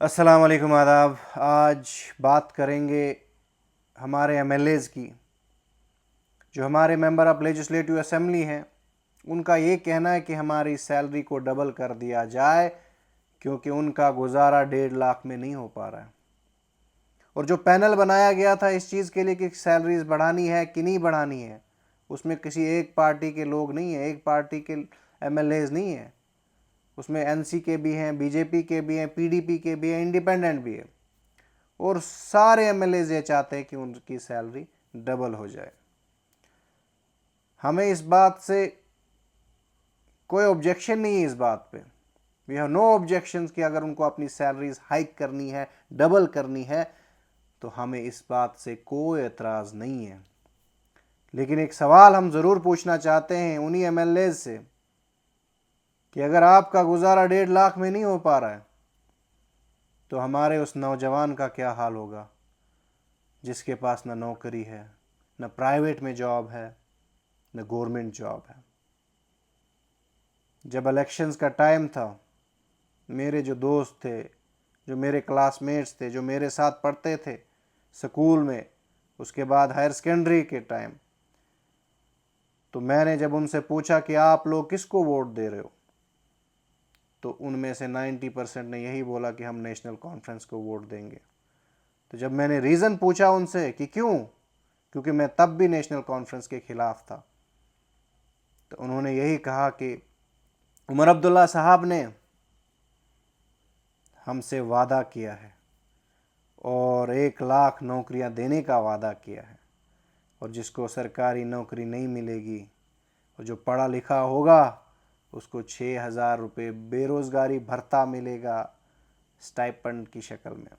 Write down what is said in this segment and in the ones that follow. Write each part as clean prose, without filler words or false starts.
अस्सलाम वालेकुम, आदाब। आज बात करेंगे हमारे एमएलएज़ की। जो हमारे मेंबर ऑफ लेजिस्लेटिव असेंबली हैं, उनका ये कहना है कि हमारी सैलरी को डबल कर दिया जाए क्योंकि उनका गुजारा 1.5 लाख में नहीं हो पा रहा है। और जो पैनल बनाया गया था इस चीज़ के लिए कि सैलरीज बढ़ानी है कि नहीं बढ़ानी है, उसमें किसी एक पार्टी के लोग नहीं हैं, एक पार्टी के एमएलएज़ नहीं हैं। उसमें एनसी के भी हैं, बीजेपी के भी हैं, पीडीपी के भी हैं, इंडिपेंडेंट भी है। और सारे एमएलए ये चाहते हैं कि उनकी सैलरी डबल हो जाए। हमें इस बात से कोई ऑब्जेक्शन नहीं है। इस बात पे वी हैव नो ऑब्जेक्शन कि अगर उनको अपनी सैलरीज हाइक करनी है, डबल करनी है, तो हमें इस बात से कोई एतराज़ नहीं है। लेकिन एक सवाल हम ज़रूर पूछना चाहते हैं उन्हीं एमएलए से कि अगर आपका गुजारा 1.5 लाख में नहीं हो पा रहा है तो हमारे उस नौजवान का क्या हाल होगा जिसके पास ना नौकरी है, ना प्राइवेट में जॉब है, न गवर्नमेंट जॉब है। जब इलेक्शंस का टाइम था, मेरे जो दोस्त थे, जो मेरे क्लासमेट्स थे, जो मेरे साथ पढ़ते थे स्कूल में, उसके बाद हायर सेकेंडरी के टाइम, तो मैंने जब उनसे पूछा कि आप लोग किसको वोट दे रहे हो, तो उनमें से 90% ने यही बोला कि हम नेशनल कॉन्फ्रेंस को वोट देंगे। तो जब मैंने रीज़न पूछा उनसे कि क्यों, क्योंकि मैं तब भी नेशनल कॉन्फ्रेंस के खिलाफ था, तो उन्होंने यही कहा कि उमर अब्दुल्ला साहब ने हमसे वादा किया है और 1 लाख नौकरियां देने का वादा किया है, और जिसको सरकारी नौकरी नहीं मिलेगी और जो पढ़ा लिखा होगा उसको 6,000 रुपये बेरोज़गारी भत्ता मिलेगा स्टाइपेंड की शक्ल में।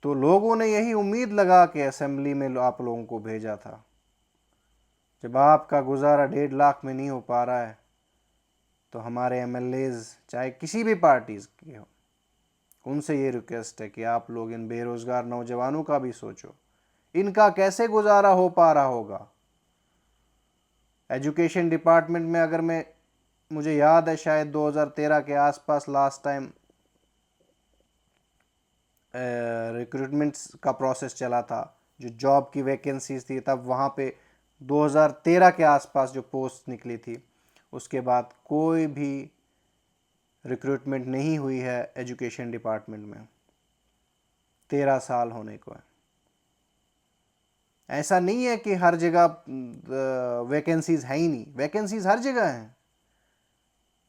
तो लोगों ने यही उम्मीद लगा के असेंबली में आप लोगों को भेजा था। जब आपका गुजारा 1.5 लाख में नहीं हो पा रहा है तो हमारे एमएलएज़ चाहे किसी भी पार्टीज़ के हो, उनसे ये रिक्वेस्ट है कि आप लोग इन बेरोज़गार नौजवानों का भी सोचो। इनका कैसे गुजारा हो पा रहा होगा। एजुकेशन डिपार्टमेंट में अगर मुझे याद है शायद 2013 के आसपास लास्ट टाइम रिक्रूटमेंट का प्रोसेस चला था, जो जॉब की वैकेंसीज थी, तब वहाँ पे 2013 के आसपास जो पोस्ट निकली थी, उसके बाद कोई भी रिक्रूटमेंट नहीं हुई है एजुकेशन डिपार्टमेंट में। 13 साल होने को है। ऐसा नहीं है कि हर जगह वैकेंसीज है ही नहीं, वैकेंसीज हर जगह हैं।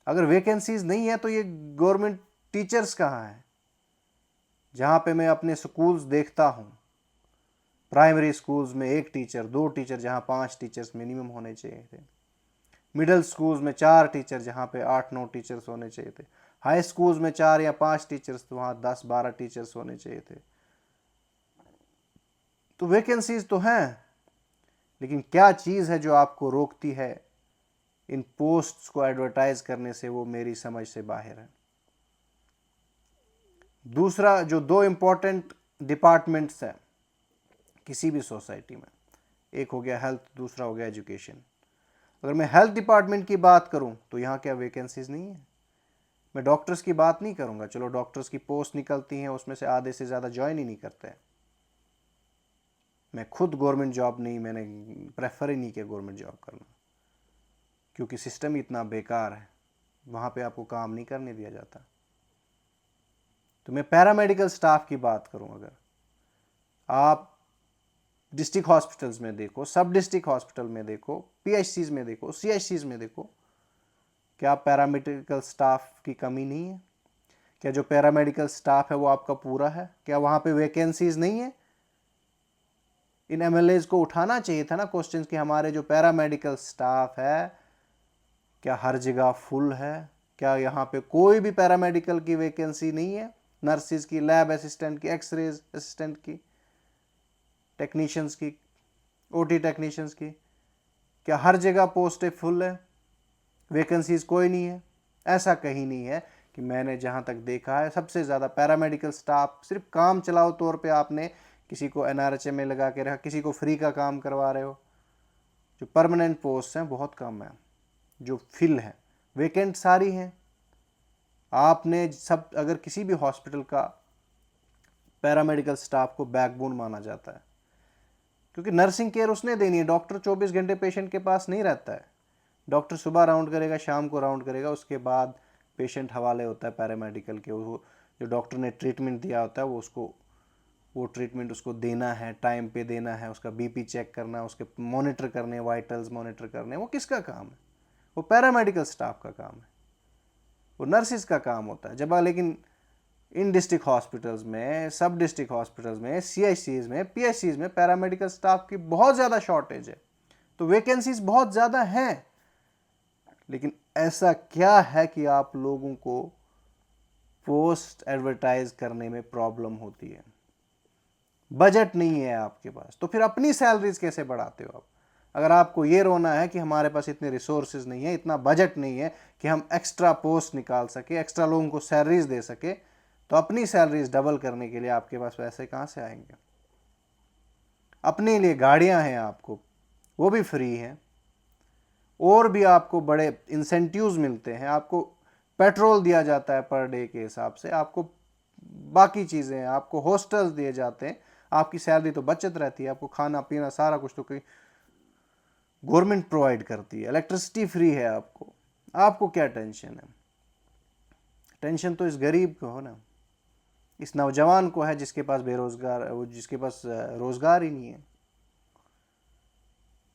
अगर वैकेंसीज नहीं है तो ये गवर्नमेंट टीचर्स कहाँ हैं? जहाँ पे मैं अपने स्कूल्स देखता हूँ, प्राइमरी स्कूल्स में 1 टीचर, 2 टीचर जहाँ 5 टीचर्स मिनिमम होने चाहिए थे। मिडिल स्कूल्स में 4 टीचर जहाँ पे 8-9 टीचर्स होने चाहिए थे। हाई स्कूल्स में 4 या 5 टीचर्स तो वहाँ 10-12 टीचर्स होने चाहिए थे। तो वैकेंसीज तो हैं, लेकिन क्या चीज़ है जो आपको रोकती है इन पोस्ट्स को एडवर्टाइज करने से, वो मेरी समझ से बाहर है। दूसरा, जो 2 इम्पॉर्टेंट डिपार्टमेंट्स हैं किसी भी सोसाइटी में, एक हो गया हेल्थ, दूसरा हो गया एजुकेशन। अगर मैं हेल्थ डिपार्टमेंट की बात करूं तो यहाँ क्या वैकेंसीज नहीं है? मैं डॉक्टर्स की बात नहीं करूंगा, चलो डॉक्टर्स की पोस्ट निकलती हैं, उसमें से आधे से ज़्यादा ज्वाइन ही नहीं करते हैं। मैं खुद गवर्नमेंट जॉब नहीं, मैंने प्रेफर ही नहीं किया गवर्नमेंट जॉब करना, क्योंकि सिस्टम ही इतना बेकार है, वहाँ पे आपको काम नहीं करने दिया जाता। तो मैं पैरामेडिकल स्टाफ की बात करूं, अगर आप डिस्ट्रिक्ट हॉस्पिटल्स में देखो, सब डिस्ट्रिक्ट हॉस्पिटल में देखो, पीएचसीज में देखो, सीएचसीज में देखो, क्या पैरामेडिकल स्टाफ की कमी नहीं है? क्या जो पैरामेडिकल स्टाफ है वो आपका पूरा है? क्या वहाँ पे वैकेंसीज नहीं है? इन एमएलएज को उठाना चाहिए था ना क्वेश्चन कि हमारे जो पैरामेडिकल स्टाफ है क्या हर जगह फुल है? क्या यहाँ पे कोई भी पैरामेडिकल की वैकेंसी नहीं है? नर्सिस की, लैब असिस्टेंट की, एक्सरे असिस्टेंट की, टेक्नीशियंस की, ओटी टेक्नीशियंस की, क्या हर जगह पोस्टें फुल है, वैकेंसीज कोई नहीं है? ऐसा कहीं नहीं है। कि मैंने जहाँ तक देखा है सबसे ज़्यादा पैरामेडिकल स्टाफ सिर्फ काम चलाओ तौर पे आपने किसी को एनआरएचएम में लगा के रखा, किसी को फ्री का काम करवा रहे हो। जो परमानेंट पोस्ट हैं बहुत कम है, जो फिल है, वेकेंट सारी हैं। आपने सब, अगर किसी भी हॉस्पिटल का पैरामेडिकल स्टाफ को बैकबोन माना जाता है, क्योंकि नर्सिंग केयर उसने देनी है। डॉक्टर 24 घंटे पेशेंट के पास नहीं रहता है। डॉक्टर सुबह राउंड करेगा, शाम को राउंड करेगा, उसके बाद पेशेंट हवाले होता है पैरामेडिकल के। वो जो डॉक्टर ने ट्रीटमेंट दिया होता है वो ट्रीटमेंट उसको देना है, टाइम पे देना है, उसका बीपी चेक करना, उसके मॉनिटर करने, वाइटल्स मॉनिटर करने, वो किसका काम है? वो पैरामेडिकल स्टाफ का काम है, वो नर्सिस का काम होता है। जब लेकिन इन डिस्ट्रिक्ट हॉस्पिटल्स में, सब डिस्ट्रिक्ट हॉस्पिटल्स में, सीआईसीज में, पीएचसीज में पैरामेडिकल स्टाफ की बहुत ज़्यादा शॉर्टेज है, तो वैकेंसीज बहुत ज़्यादा हैं। लेकिन ऐसा क्या है कि आप लोगों को पोस्ट एडवर्टाइज करने में प्रॉब्लम होती है? बजट नहीं है आपके पास, तो फिर अपनी सैलरीज कैसे बढ़ाते हो आप? अगर आपको ये रोना है कि हमारे पास इतने रिसोर्सेज नहीं है, इतना बजट नहीं है कि हम एक्स्ट्रा पोस्ट निकाल सके, एक्स्ट्रा लोगों को सैलरीज दे सके, तो अपनी सैलरीज डबल करने के लिए आपके पास पैसे कहाँ से आएंगे? अपने लिए गाड़ियां हैं आपको, वो भी फ्री हैं, और भी आपको बड़े इंसेंटिव्स मिलते हैं, आपको पेट्रोल दिया जाता है पर डे के हिसाब से, आपको बाकी चीज़ें हैं, आपको हॉस्टल्स दिए जाते हैं, आपकी सैलरी तो बचत रहती है, आपको खाना पीना सारा कुछ तो कोई गवर्नमेंट प्रोवाइड करती है, इलेक्ट्रिसिटी फ्री है आपको। आपको क्या टेंशन है? टेंशन तो इस गरीब को हो ना, इस नौजवान को है जिसके पास बेरोजगार, वो जिसके पास रोजगार ही नहीं है।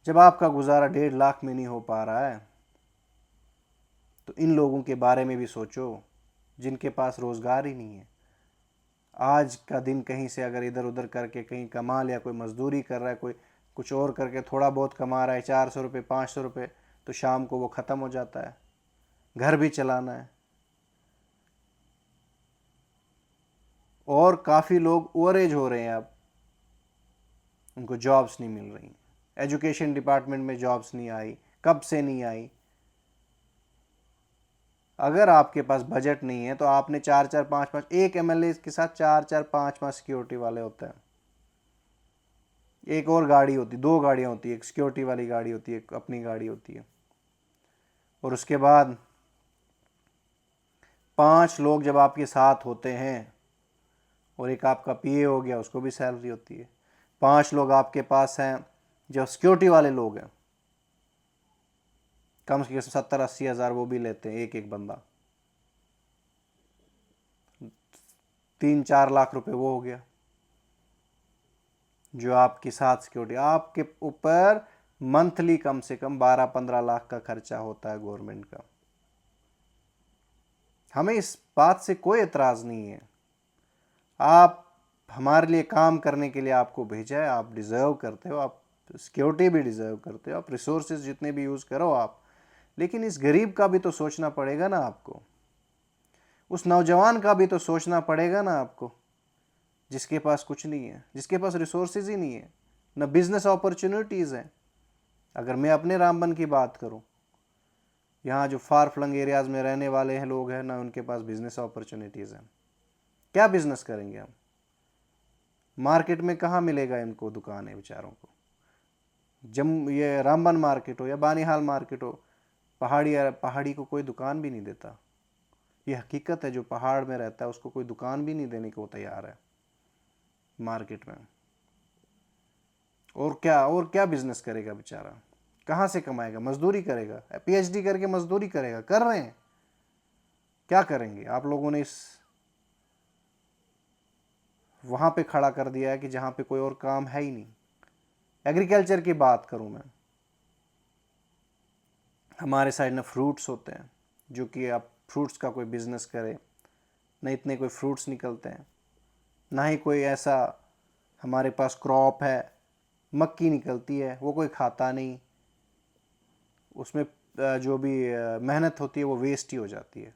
जब आपका गुजारा 1.5 लाख में नहीं हो पा रहा है, तो इन लोगों के बारे में भी सोचो जिनके पास रोजगार ही नहीं है। आज का दिन कहीं से अगर इधर उधर करके कहीं कमा लिया, कोई मजदूरी कर रहा है, कोई कुछ और करके थोड़ा बहुत कमा रहा है, 400 रुपये 500 रुपये, तो शाम को वो ख़त्म हो जाता है, घर भी चलाना है। और काफ़ी लोग ओवर एज हो रहे हैं, अब उनको जॉब्स नहीं मिल रही। एजुकेशन डिपार्टमेंट में जॉब्स नहीं आई, कब से नहीं आई? अगर आपके पास बजट नहीं है तो आपने 4-4 5-5, एक एमएलए के साथ 4-4 5-5 सिक्योरिटी वाले होते हैं, एक और गाड़ी होती, 2 गाड़ियाँ होती है, एक सिक्योरिटी वाली गाड़ी होती है, एक अपनी गाड़ी होती है। और उसके बाद 5 लोग जब आपके साथ होते हैं, और एक आपका पीए हो गया, उसको भी सैलरी होती है। 5 लोग आपके पास हैं जो सिक्योरिटी वाले लोग हैं, कम से कम 70-80 हज़ार वो भी लेते हैं एक एक बंदा, 3-4 लाख रुपए वो हो गया जो आपके साथ सिक्योरिटी। आपके ऊपर मंथली कम से कम 12-15 लाख का खर्चा होता है गवर्नमेंट का। हमें इस बात से कोई एतराज़ नहीं है, आप हमारे लिए काम करने के लिए आपको भेजा है, आप डिज़र्व करते हो, आप सिक्योरिटी भी डिज़र्व करते हो, आप रिसोर्सेज जितने भी यूज़ करो आप, लेकिन इस गरीब का भी तो सोचना पड़ेगा ना आपको, उस नौजवान का भी तो सोचना पड़ेगा ना आपको, जिसके पास कुछ नहीं है, जिसके पास रिसोर्सेज ही नहीं है, ना बिजनेस अपॉर्चुनिटीज़ हैं। अगर मैं अपने रामबन की बात करूं, यहाँ जो फार फ्लंग एरियाज़ में रहने वाले हैं लोग हैं ना, उनके पास बिजनेस अपॉर्चुनिटीज़ हैं। क्या बिजनेस करेंगे हम? मार्केट में कहाँ मिलेगा इनको दुकान है बेचारों को? ये रामबन मार्केट हो या बानीहाल मार्केट हो, पहाड़ी को कोई दुकान भी नहीं देता। ये हकीकत है, जो पहाड़ में रहता है उसको कोई दुकान भी नहीं देने को तैयार है मार्केट में। और क्या बिजनेस करेगा बेचारा? कहाँ से कमाएगा? मजदूरी करेगा, पीएचडी करके मजदूरी करेगा, कर रहे हैं। क्या करेंगे? आप लोगों ने इस वहाँ पे खड़ा कर दिया है कि जहाँ पे कोई और काम है ही नहीं। एग्रीकल्चर की बात करूँ मैं, हमारे साइड में फ्रूट्स होते हैं, जो कि आप फ्रूट्स का कोई बिजनेस करें, न इतने कोई फ्रूट्स निकलते हैं, ना ही कोई ऐसा हमारे पास क्रॉप है। मक्की निकलती है, वो कोई खाता नहीं, उसमें जो भी मेहनत होती है वो वेस्ट ही हो जाती है।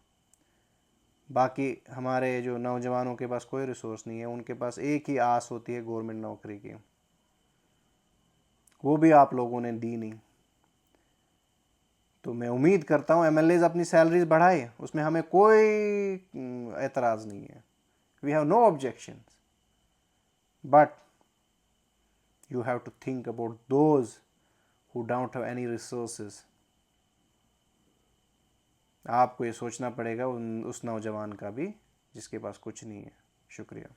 बाकी हमारे जो नौजवानों के पास कोई रिसोर्स नहीं है, उनके पास एक ही आस होती है गवर्नमेंट नौकरी की, वो भी आप लोगों ने दी नहीं। तो मैं उम्मीद करता हूँ एमएलएज अपनी सैलरीज बढ़ाए, उसमें हमें कोई एतराज़ नहीं है, we have no objection, but you have to think about those who don't have any resources. आपको ये सोचना पड़ेगा उस नौजवान का भी जिसके पास कुछ नहीं है। शुक्रिया।